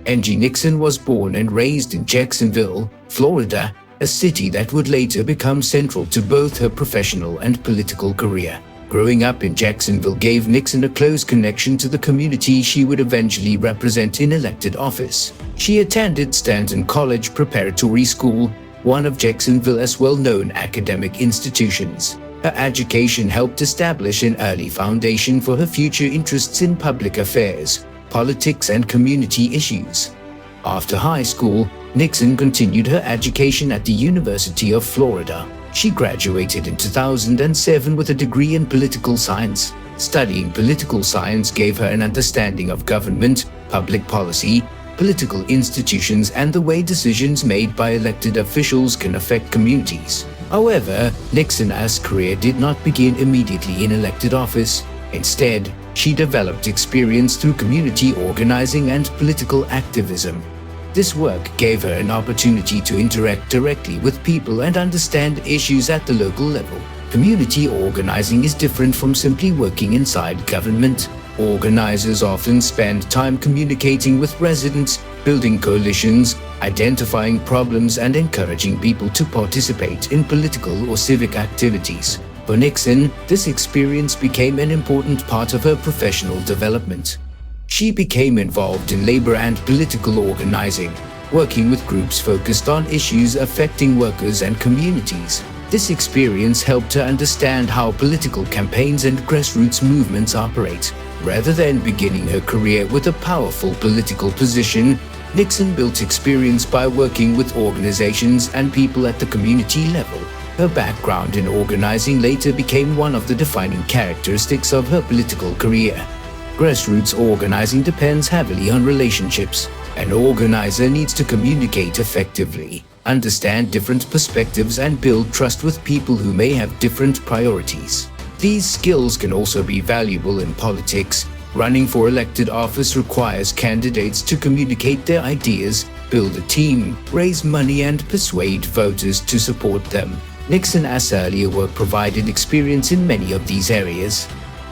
Angie Nixon was born and raised in Jacksonville, Florida, a city that would later become central to both her professional and political career. Growing up in Jacksonville gave Nixon a close connection to the community she would eventually represent in elected office. She attended Stanton College Preparatory School, one of Jacksonville's well-known academic institutions. Her education helped establish an early foundation for her future interests in public affairs, politics, and community issues. After high school, Nixon continued her education at the University of Florida. She graduated in 2007 with a degree in political science. Studying political science gave her an understanding of government, public policy, political institutions, and the way decisions made by elected officials can affect communities. However, Nixon's career did not begin immediately in elected office. Instead, she developed experience through community organizing and political activism. This work gave her an opportunity to interact directly with people and understand issues at the local level. Community organizing is different from simply working inside government. Organizers often spend time communicating with residents, building coalitions, identifying problems, and encouraging people to participate in political or civic activities. For Nixon, this experience became an important part of her professional development. She became involved in labor and political organizing, working with groups focused on issues affecting workers and communities. This experience helped her understand how political campaigns and grassroots movements operate. Rather than beginning her career with a powerful political position, Nixon built experience by working with organizations and people at the community level. Her background in organizing later became one of the defining characteristics of her political career. Grassroots organizing depends heavily on relationships. An organizer needs to communicate effectively, understand different perspectives, and build trust with people who may have different priorities. These skills can also be valuable in politics. Running for elected office requires candidates to communicate their ideas, build a team, raise money, and persuade voters to support them. Nixon's earlier work provided experience in many of these areas.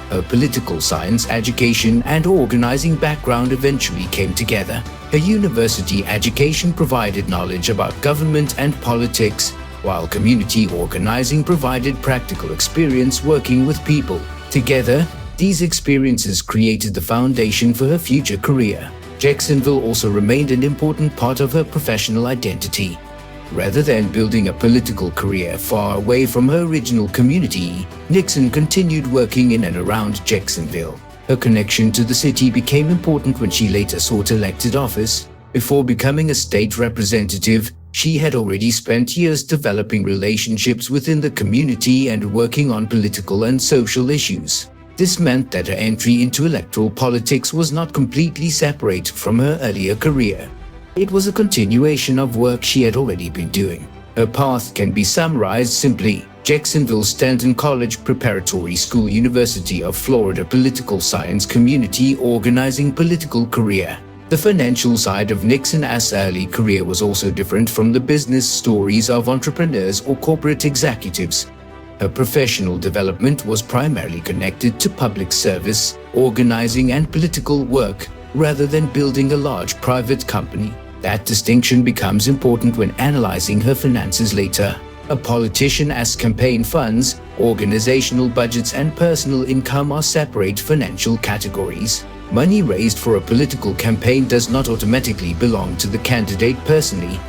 Her political science education and organizing background eventually came together. Her university education provided knowledge about government and politics, while community organizing provided practical experience working with people. Together, these experiences created the foundation for her future career. Jacksonville also remained an important part of her professional identity. Rather than building a political career far away from her original community, Nixon continued working in and around Jacksonville. Her connection to the city became important when she later sought elected office. Before becoming a state representative, she had already spent years developing relationships within the community and working on political and social issues. This meant that her entry into electoral politics was not completely separate from her earlier career. It was a continuation of work she had already been doing. Her path can be summarized simply: Jacksonville Stanton College Preparatory School, University of Florida Political Science, Community Organizing, Political Career. The financial side of Nixon's early career was also different from the business stories of entrepreneurs or corporate executives. Her professional development was primarily connected to public service, organizing, and political work, rather than building a large private company. That distinction becomes important when analyzing her finances later. A politician's campaign funds, organizational budgets, and personal income are separate financial categories. Money raised for a political campaign does not automatically belong to the candidate personally.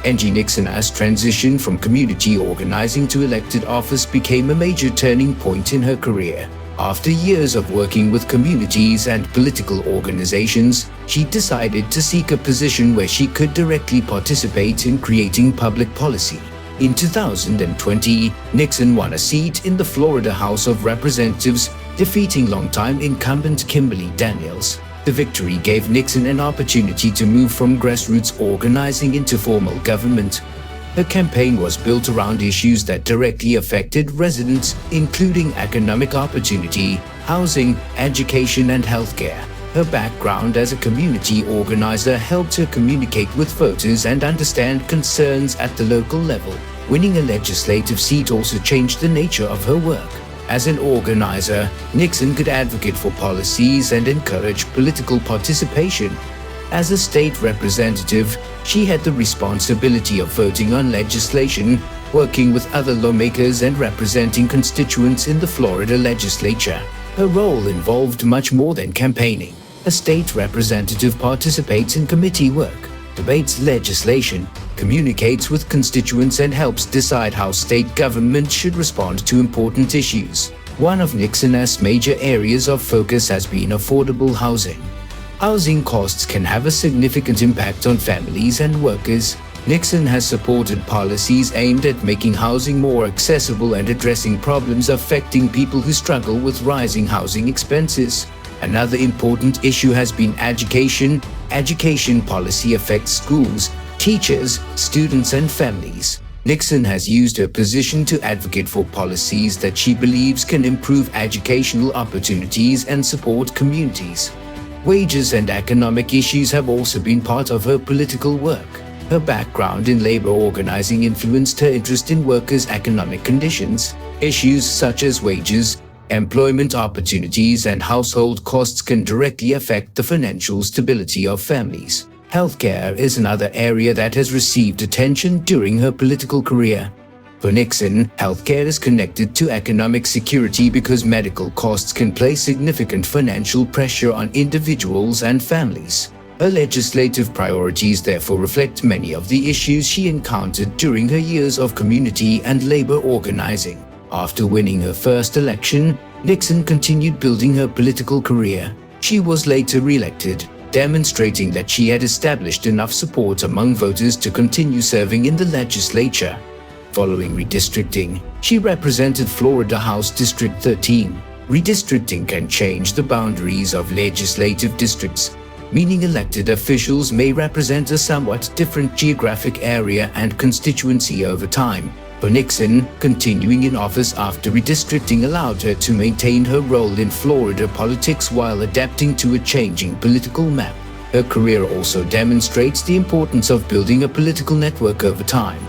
Angie Nixon's transition from community organizing to elected office became a major turning point in her career. After years of working with communities and political organizations, she decided to seek a position where she could directly participate in creating public policy. In 2020, Nixon won a seat in the Florida House of Representatives, defeating longtime incumbent Kimberly Daniels. The victory gave Nixon an opportunity to move from grassroots organizing into formal government. Her campaign was built around issues that directly affected residents, including economic opportunity, housing, education, and healthcare. Her background as a community organizer helped her communicate with voters and understand concerns at the local level. Winning a legislative seat also changed the nature of her work. As an organizer, Nixon could advocate for policies and encourage political participation. As a state representative, she had the responsibility of voting on legislation, working with other lawmakers and representing constituents in the Florida legislature. Her role involved much more than campaigning. A state representative participates in committee work, debates legislation, communicates with constituents, and helps decide how state government should respond to important issues. One of Nixon's major areas of focus has been affordable housing. Housing costs can have a significant impact on families and workers. Nixon has supported policies aimed at making housing more accessible and addressing problems affecting people who struggle with rising housing expenses. Another important issue has been education. Education policy affects schools, teachers, students, and families. Nixon has used her position to advocate for policies that she believes can improve educational opportunities and support communities. Wages and economic issues have also been part of her political work. Her background in labor organizing influenced her interest in workers' economic conditions. Issues such as wages, employment opportunities, and household costs can directly affect the financial stability of families. Healthcare is another area that has received attention during her political career. For Nixon, healthcare is connected to economic security because medical costs can place significant financial pressure on individuals and families. Her legislative priorities therefore reflect many of the issues she encountered during her years of community and labor organizing. After winning her first election, Nixon continued building her political career. She was later re-elected, demonstrating that she had established enough support among voters to continue serving in the legislature. Following redistricting, she represented Florida House District 13. Redistricting can change the boundaries of legislative districts, meaning elected officials may represent a somewhat different geographic area and constituency over time. For Nixon, continuing in office after redistricting allowed her to maintain her role in Florida politics while adapting to a changing political map. Her career also demonstrates the importance of building a political network over time.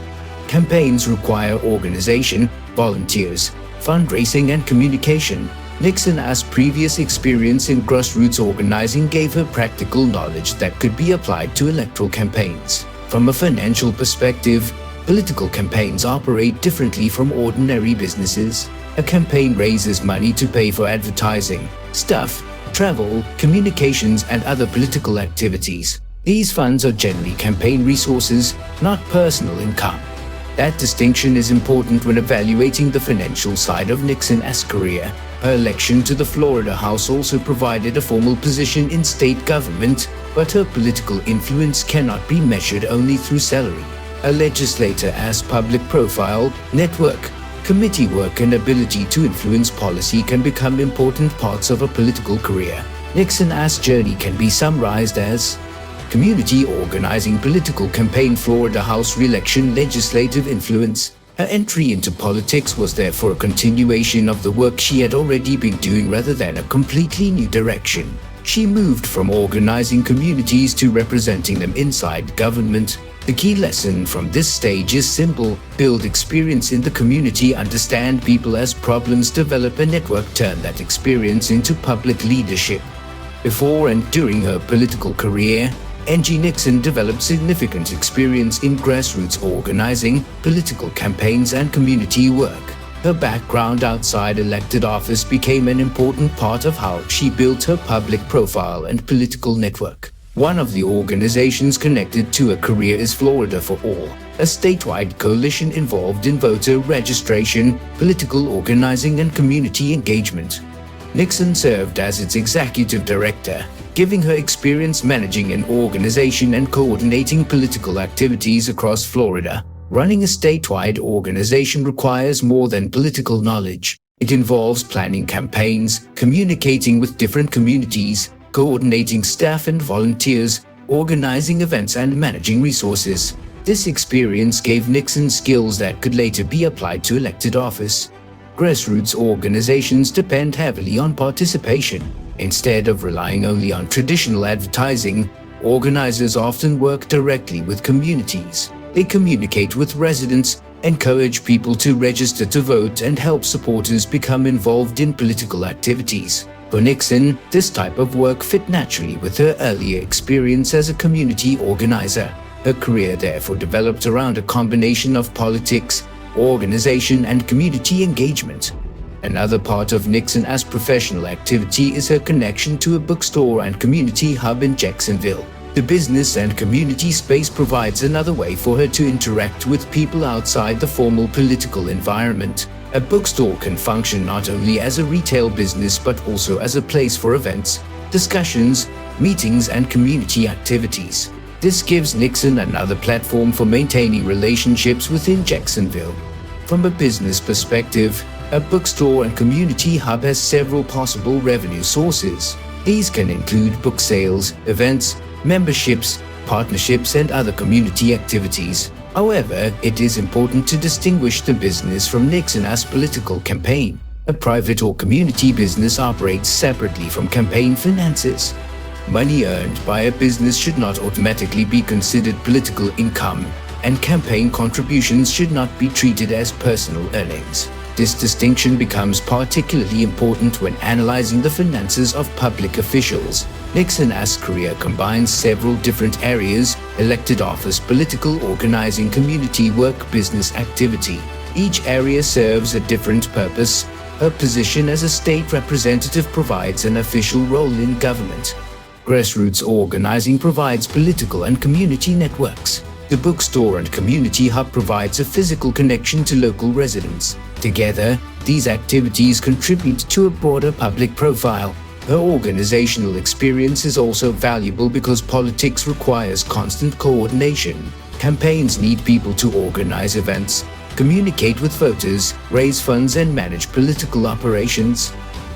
Campaigns require organization, volunteers, fundraising, and communication. Nixon's previous experience in grassroots organizing gave her practical knowledge that could be applied to electoral campaigns. From a financial perspective, political campaigns operate differently from ordinary businesses. A campaign raises money to pay for advertising, staff, travel, communications, and other political activities. These funds are generally campaign resources, not personal income. That distinction is important when evaluating the financial side of Nixon's career. Her election to the Florida House also provided a formal position in state government, but her political influence cannot be measured only through salary. A legislator's public profile, network, committee work, and ability to influence policy can become important parts of a political career. Nixon's journey can be summarized as community organizing, political campaign, Florida House re-election, legislative influence. Her entry into politics was therefore a continuation of the work she had already been doing rather than a completely new direction. She moved from organizing communities to representing them inside government. The key lesson from this stage is simple: build experience in the community, understand people as problems, develop a network, turn that experience into public leadership. Before and during her political career, Angie Nixon developed significant experience in grassroots organizing, political campaigns, and community work. Her background outside elected office became an important part of how she built her public profile and political network. One of the organizations connected to her career is Florida for All, a statewide coalition involved in voter registration, political organizing, and community engagement. Nixon served as its executive director, giving her experience managing an organization and coordinating political activities across Florida. Running a statewide organization requires more than political knowledge. It involves planning campaigns, communicating with different communities, coordinating staff and volunteers, organizing events, and managing resources. This experience gave Nixon skills that could later be applied to elected office. Grassroots organizations depend heavily on participation. Instead of relying only on traditional advertising, organizers often work directly with communities. They communicate with residents, encourage people to register to vote, and help supporters become involved in political activities. For Nixon, this type of work fit naturally with her earlier experience as a community organizer. Her career therefore developed around a combination of politics, organization, and community engagement. Another part of Nixon's professional activity is her connection to a bookstore and community hub in Jacksonville. The business and community space provides another way for her to interact with people outside the formal political environment. A bookstore can function not only as a retail business but also as a place for events, discussions, meetings, and community activities. This gives Nixon another platform for maintaining relationships within Jacksonville. From a business perspective, a bookstore and community hub has several possible revenue sources. These can include book sales, events, memberships, partnerships, and other community activities. However, it is important to distinguish the business from Nixon's political campaign. A private or community business operates separately from campaign finances. Money earned by a business should not automatically be considered political income, and campaign contributions should not be treated as personal earnings. This distinction becomes particularly important when analyzing the finances of public officials. Nixon's career combines several different areas: elected office, political organizing, community work, business activity. Each area serves a different purpose. Her position as a state representative provides an official role in government. Grassroots organizing provides political and community networks. The bookstore and community hub provides a physical connection to local residents. Together, these activities contribute to a broader public profile. Her organizational experience is also valuable because politics requires constant coordination. Campaigns need people to organize events, communicate with voters, raise funds, and manage political operations.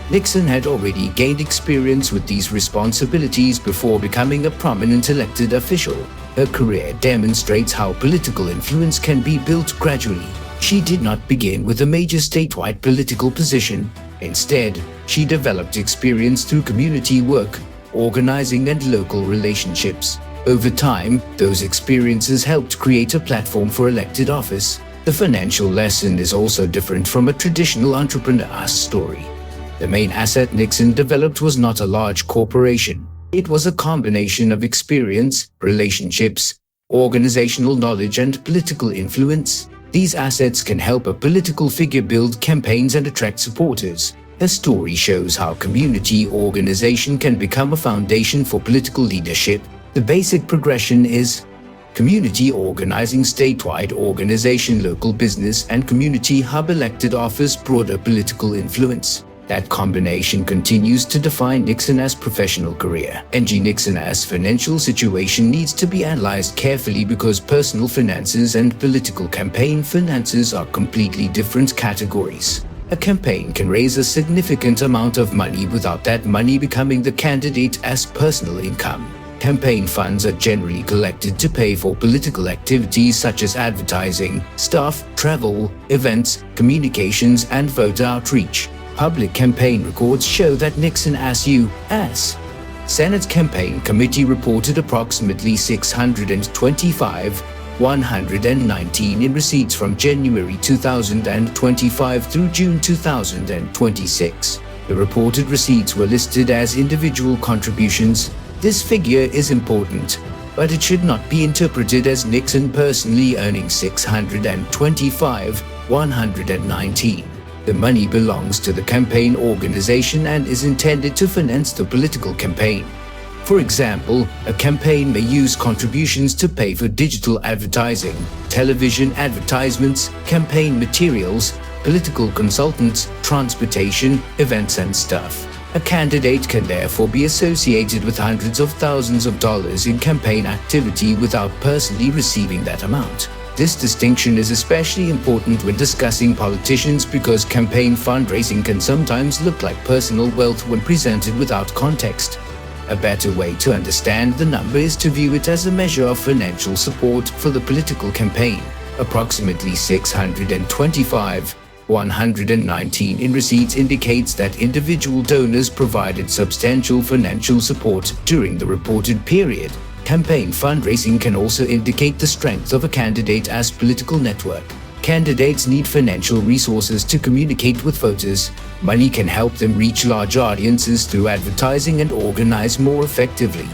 Nixon had already gained experience with these responsibilities before becoming a prominent elected official. Her career demonstrates how political influence can be built gradually. She did not begin with a major statewide political position. Instead, she developed experience through community work, organizing, and local relationships. Over time, those experiences helped create a platform for elected office. The financial lesson is also different from a traditional entrepreneur's story. The main asset Nixon developed was not a large corporation. It was a combination of experience, relationships, organizational knowledge, and political influence. These assets can help a political figure build campaigns and attract supporters. Her story shows how community organization can become a foundation for political leadership. The basic progression is community organizing, statewide organization, local business, and community hub, elected office, broader political influence. That combination continues to define Nixon's professional career. Angie Nixon's financial situation needs to be analyzed carefully because personal finances and political campaign finances are completely different categories. A campaign can raise a significant amount of money without that money becoming the candidate's personal income. Campaign funds are generally collected to pay for political activities such as advertising, staff, travel, events, communications, and voter outreach. Public campaign records show that Nixon's U.S. Senate Campaign Committee reported approximately $625,119 in receipts from January 2025 through June 2026. The reported receipts were listed as individual contributions. This figure is important, but it should not be interpreted as Nixon personally earning $625,119. The money belongs to the campaign organization and is intended to finance the political campaign. For example, a campaign may use contributions to pay for digital advertising, television advertisements, campaign materials, political consultants, transportation, events, and stuff. A candidate can therefore be associated with hundreds of thousands of dollars in campaign activity without personally receiving that amount. This distinction is especially important when discussing politicians because campaign fundraising can sometimes look like personal wealth when presented without context. A better way to understand the number is to view it as a measure of financial support for the political campaign. Approximately $625,119 in receipts indicates that individual donors provided substantial financial support during the reported period. Campaign fundraising can also indicate the strength of a candidate's political network. Candidates need financial resources to communicate with voters. Money can help them reach large audiences through advertising and organize more effectively.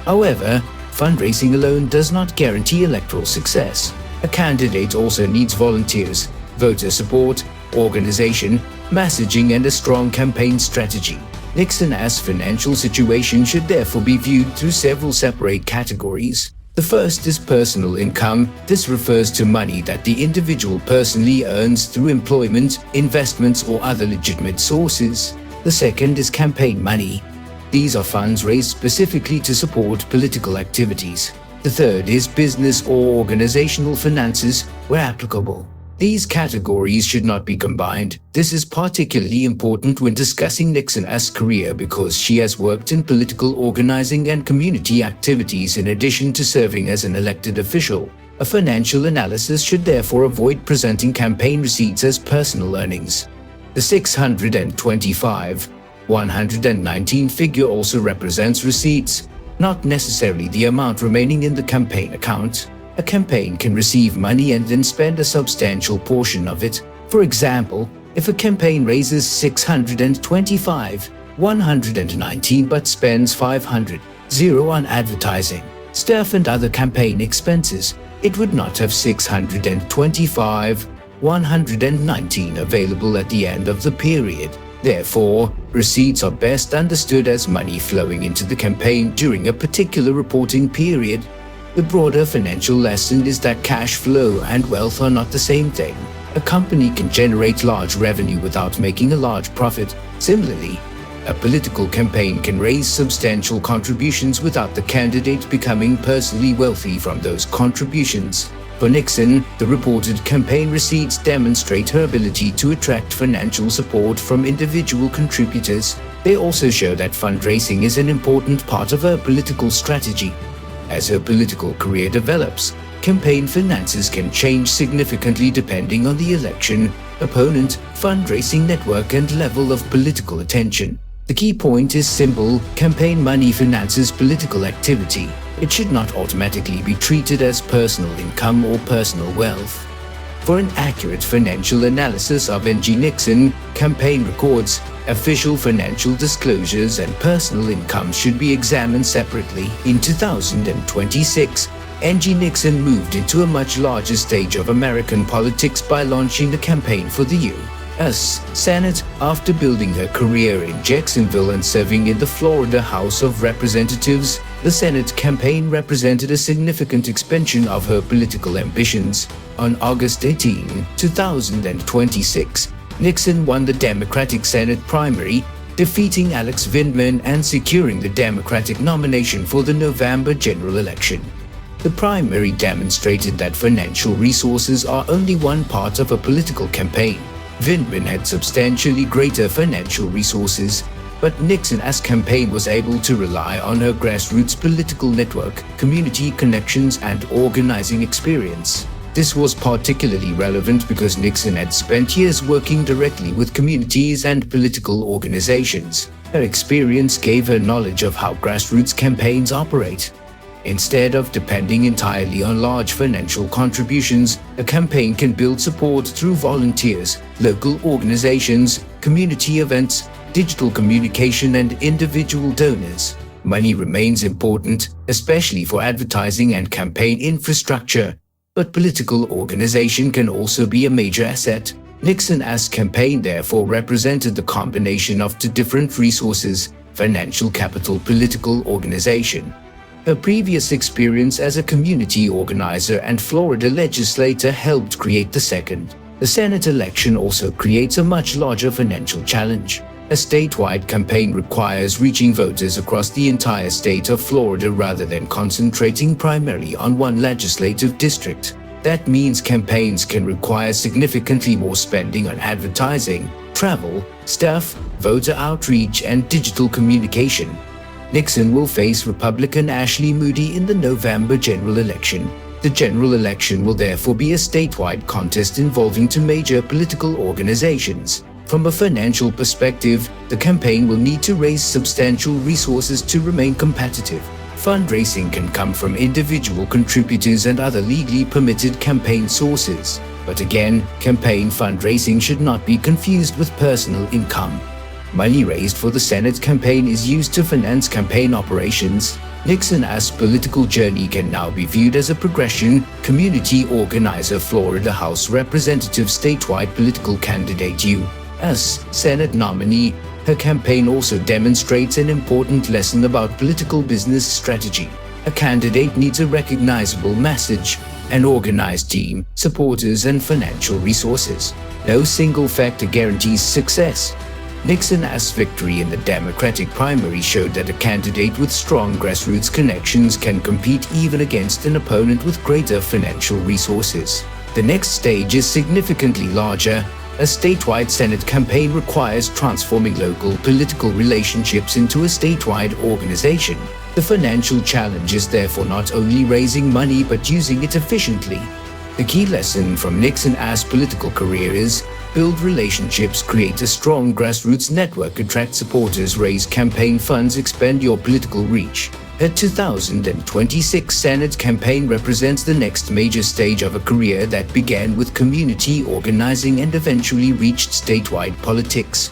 However, fundraising alone does not guarantee electoral success. A candidate also needs volunteers, voter support, organization, messaging, and a strong campaign strategy. Nixon's financial situation should therefore be viewed through several separate categories. The first is personal income. This refers to money that the individual personally earns through employment, investments, or other legitimate sources. The second is campaign money. These are funds raised specifically to support political activities. The third is business or organizational finances where applicable. These categories should not be combined. This is particularly important when discussing Nixon's career because she has worked in political organizing and community activities in addition to serving as an elected official. A financial analysis should therefore avoid presenting campaign receipts as personal earnings. The 625,119 figure also represents receipts, not necessarily the amount remaining in the campaign account. A campaign can receive money and then spend a substantial portion of it. For example, if a campaign raises 625,119 but spends 500 on advertising, staff and other campaign expenses, it would not have 625,119 available at the end of the period. Therefore, receipts are best understood as money flowing into the campaign during a particular reporting period. The broader financial lesson is that cash flow and wealth are not the same thing. A company can generate large revenue without making a large profit. Similarly, a political campaign can raise substantial contributions without the candidate becoming personally wealthy from those contributions. For Nixon, the reported campaign receipts demonstrate her ability to attract financial support from individual contributors. They also show that fundraising is an important part of her political strategy. As her political career develops, campaign finances can change significantly depending on the election, opponent, fundraising network, and level of political attention. The key point is simple: campaign money finances political activity. It should not automatically be treated as personal income or personal wealth. For an accurate financial analysis of Angie Nixon, campaign records, official financial disclosures, and personal income should be examined separately. In 2026, Angie Nixon moved into a much larger stage of American politics by launching the campaign for the U.S. Senate. After building her career in Jacksonville and serving in the Florida House of Representatives, the Senate campaign represented a significant expansion of her political ambitions. On August 18, 2026, Nixon won the Democratic Senate primary, defeating Alex Vindman and securing the Democratic nomination for the November general election. The primary demonstrated that financial resources are only one part of a political campaign. Vindman had substantially greater financial resources, but Nixon's campaign was able to rely on her grassroots political network, community connections, and organizing experience. This was particularly relevant because Nixon had spent years working directly with communities and political organizations. Her experience gave her knowledge of how grassroots campaigns operate. Instead of depending entirely on large financial contributions, a campaign can build support through volunteers, local organizations, community events, digital communication, and individual donors. Money remains important, especially for advertising and campaign infrastructure, but political organization can also be a major asset. Nixon's campaign therefore represented the combination of two different resources: financial capital, political organization. Her previous experience as a community organizer and Florida legislator helped create the second. The Senate election also creates a much larger financial challenge. A statewide campaign requires reaching voters across the entire state of Florida rather than concentrating primarily on one legislative district. That means campaigns can require significantly more spending on advertising, travel, staff, voter outreach, and digital communication. Nixon will face Republican Ashley Moody in the November general election. The general election will therefore be a statewide contest involving two major political organizations. From a financial perspective, the campaign will need to raise substantial resources to remain competitive. Fundraising can come from individual contributors and other legally permitted campaign sources. But again, campaign fundraising should not be confused with personal income. Money raised for the Senate campaign is used to finance campaign operations. Nixon's political journey can now be viewed as a progression. Community organizer, Florida House Representative, statewide political candidate U.S. Senate nominee. Her campaign also demonstrates an important lesson about political business strategy. A candidate needs a recognizable message, an organized team, supporters, and financial resources. No single factor guarantees success. Nixon's victory in the Democratic primary showed that a candidate with strong grassroots connections can compete even against an opponent with greater financial resources. The next stage is significantly larger. A statewide Senate campaign requires transforming local political relationships into a statewide organization. The financial challenge is therefore not only raising money but using it efficiently. The key lesson from Nixon's political career is: build relationships, create a strong grassroots network, attract supporters, raise campaign funds, expand your political reach. Her 2026 Senate campaign represents the next major stage of a career that began with community organizing and eventually reached statewide politics.